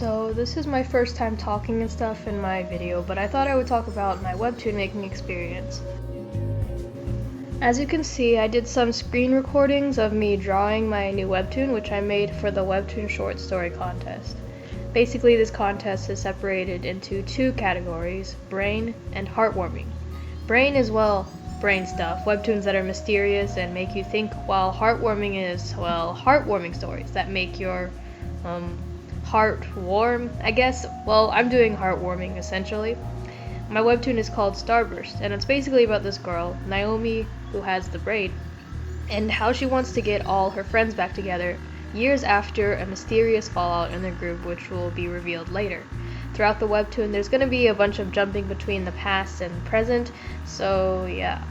So this is my first time talking and stuff in my video, but I thought I would talk about my webtoon making experience. As you can see, I did some screen recordings of me drawing my new webtoon, which I made for the Webtoon short story contest. Basically, this contest is separated into two categories, brain and heartwarming. Brain is, brain stuff, webtoons that are mysterious and make you think, while heartwarming is, heartwarming stories that make your heart warm, I guess. Well, I'm doing heartwarming essentially. My webtoon is called Starburst, and it's basically about this girl, Naomi, who has the braid, and how she wants to get all her friends back together years after a mysterious fallout in their group, which will be revealed later. Throughout the webtoon, there's going to be a bunch of jumping between the past and present, so yeah.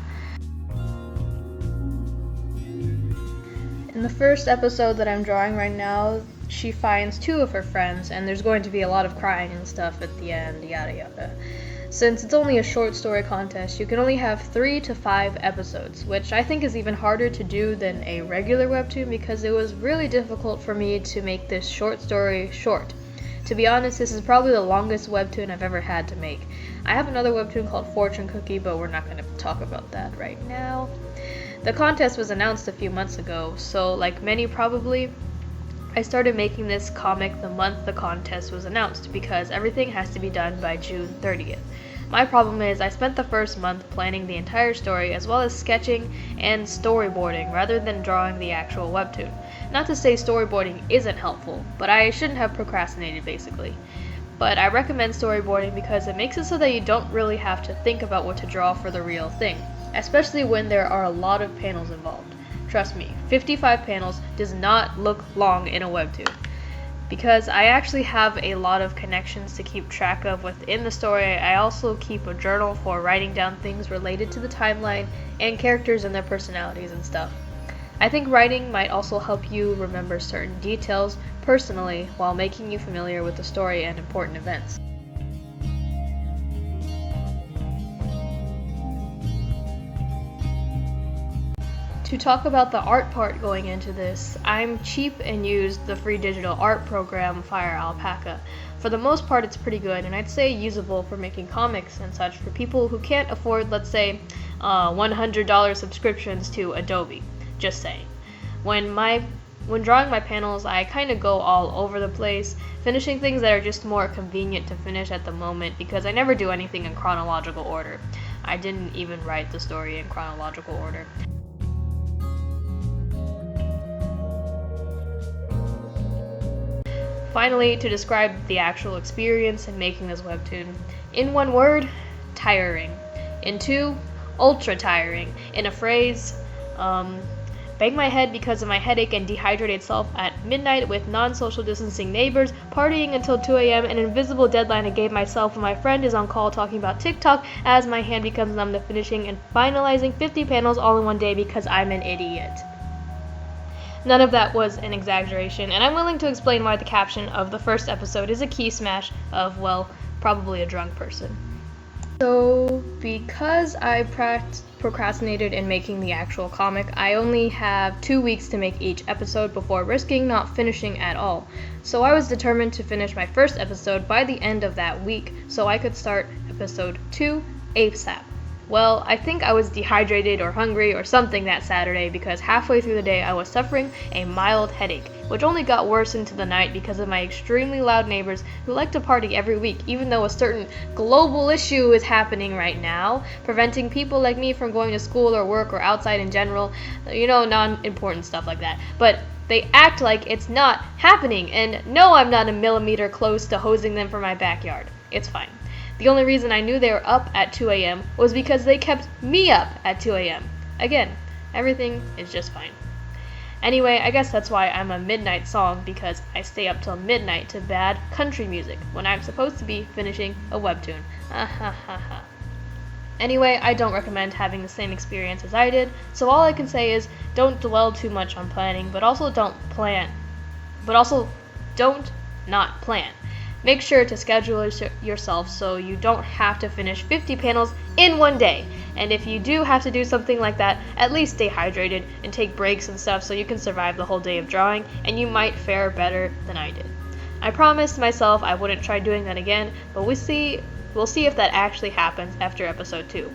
In the first episode that I'm drawing right now, she finds two of her friends, and there's going to be a lot of crying and stuff at the end, yada yada. Since it's only a short story contest, you can only have 3 to 5 episodes, which I think is even harder to do than a regular webtoon because it was really difficult for me to make this short story short. To be honest, this is probably the longest webtoon I've ever had to make. I have another webtoon called Fortune Cookie, but we're not going to talk about that right now. The contest was announced a few months ago, so like many probably, I started making this comic the month the contest was announced because everything has to be done by June 30th. My problem is I spent the first month planning the entire story as well as sketching and storyboarding rather than drawing the actual webtoon. Not to say storyboarding isn't helpful, but I shouldn't have procrastinated basically. But I recommend storyboarding because it makes it so that you don't really have to think about what to draw for the real thing, especially when there are a lot of panels involved. Trust me, 55 panels does not look long in a webtoon. Because I actually have a lot of connections to keep track of within the story, I also keep a journal for writing down things related to the timeline and characters and their personalities and stuff. I think writing might also help you remember certain details personally while making you familiar with the story and important events. To talk about the art part going into this, I'm cheap and used the free digital art program Fire Alpaca. For the most part, it's pretty good, and I'd say usable for making comics and such for people who can't afford, let's say, $100 subscriptions to Adobe. Just saying. When drawing my panels, I kind of go all over the place, finishing things that are just more convenient to finish at the moment because I never do anything in chronological order. I didn't even write the story in chronological order. Finally, to describe the actual experience in making this webtoon, in one word, tiring. In two, ultra tiring. In a phrase, bang my head because of my headache and dehydrated self at midnight with non-social distancing neighbors, partying until 2 a.m., an invisible deadline I gave myself when my friend is on call talking about TikTok as my hand becomes numb to finishing and finalizing 50 panels all in one day because I'm an idiot. None of that was an exaggeration, and I'm willing to explain why the caption of the first episode is a key smash of, probably a drunk person. So, because I procrastinated in making the actual comic, I only have 2 weeks to make each episode before risking not finishing at all. So I was determined to finish my first episode by the end of that week so I could start episode 2 ASAP. Well, I think I was dehydrated or hungry or something that Saturday because halfway through the day I was suffering a mild headache, which only got worse into the night because of my extremely loud neighbors who like to party every week, even though a certain global issue is happening right now, preventing people like me from going to school or work or outside in general, non-important stuff like that. But they act like it's not happening, and no, I'm not a millimeter close to hosing them from my backyard. It's fine. The only reason I knew they were up at 2 a.m. was because they kept me up at 2 a.m. Again, everything is just fine. Anyway, I guess that's why I'm a midnight song, because I stay up till midnight to bad country music when I'm supposed to be finishing a webtoon. Anyway, I don't recommend having the same experience as I did, so all I can say is don't dwell too much on planning, but also don't not plan. Make sure to schedule yourself so you don't have to finish 50 panels in one day. And if you do have to do something like that, at least stay hydrated and take breaks and stuff so you can survive the whole day of drawing, and you might fare better than I did. I promised myself I wouldn't try doing that again, but we'll see if that actually happens after episode 2.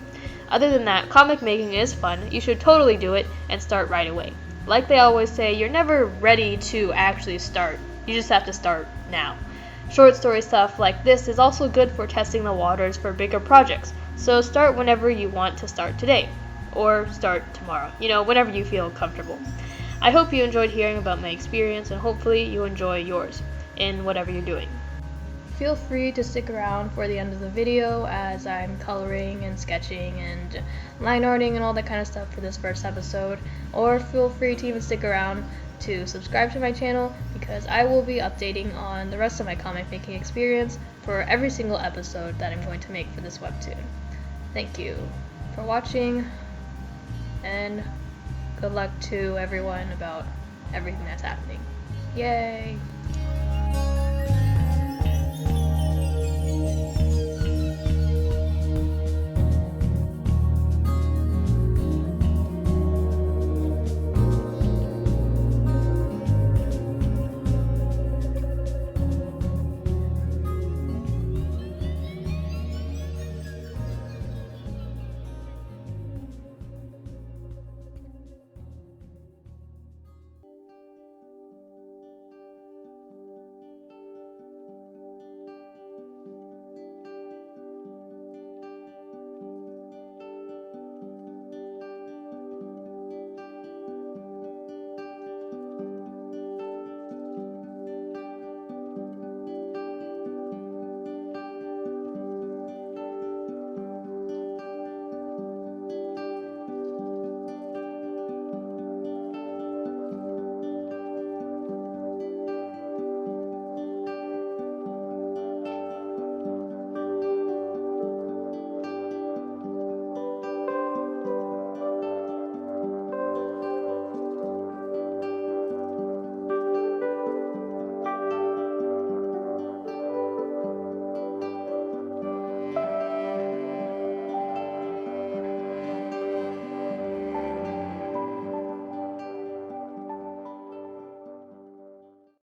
Other than that, comic making is fun. You should totally do it and start right away. Like they always say, you're never ready to actually start. You just have to start now. Short story stuff like this is also good for testing the waters for bigger projects. So start whenever you want to start today. Or start tomorrow. Whenever you feel comfortable. I hope you enjoyed hearing about my experience, and hopefully you enjoy yours in whatever you're doing. Feel free to stick around for the end of the video as I'm coloring and sketching and line arting and all that kind of stuff for this first episode. Or feel free to even stick around to subscribe to my channel, because I will be updating on the rest of my comic making experience for every single episode that I'm going to make for this webtoon. Thank you for watching, and good luck to everyone about everything that's happening. Yay!